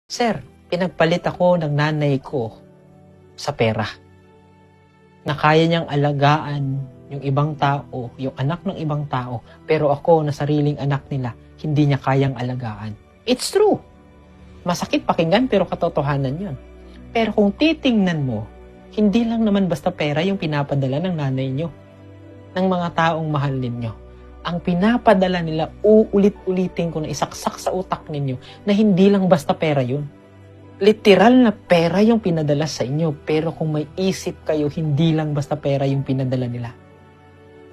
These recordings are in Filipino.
Sir, pinagpalit ako ng nanay ko sa pera. Na kaya niyang alagaan yung ibang tao, yung anak ng ibang tao, pero ako na sariling anak nila, hindi niya kayang alagaan. It's true. Masakit pakinggan pero katotohanan yun. Pero kung titingnan mo, hindi lang naman basta pera yung pinapadala ng nanay niyo, ng mga taong mahal ninyo. Ang pinapadala nila, uulit-ulitin ko na isaksak sa utak ninyo na hindi lang basta pera yun. Literal na pera yung pinadala sa inyo, pero kung may isip kayo, hindi lang basta pera yung pinadala nila.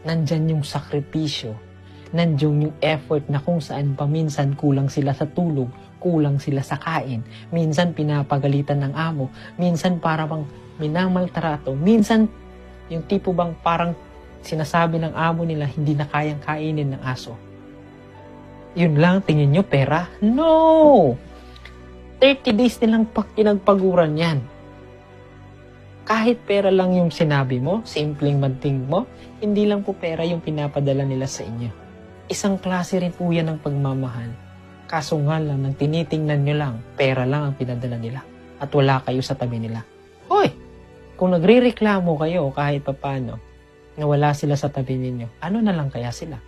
Nandyan yung sakripisyo, nandyan yung effort na kung saan pa minsan kulang sila sa tulog, kulang sila sa kain, minsan pinapagalitan ng amo, minsan para bang minamaltrato, minsan yung tipo bang parang sinasabi ng amo nila hindi na kayang kainin ng aso. Yun lang, tingin nyo pera? No! 30 days nilang pinagpaguran yan. Kahit pera lang yung sinabi mo, simpleng manting mo, hindi lang po pera yung pinapadala nila sa inyo. Isang klase rin po yan ng pagmamahal. Kaso nga lang, nang tinitingnan nyo lang, pera lang ang pinadala nila. At wala kayo sa tabi nila. Hoy! Kung nagre-reklamo kayo kahit papano, na wala sila sa tabi ninyo, ano na lang kaya sila?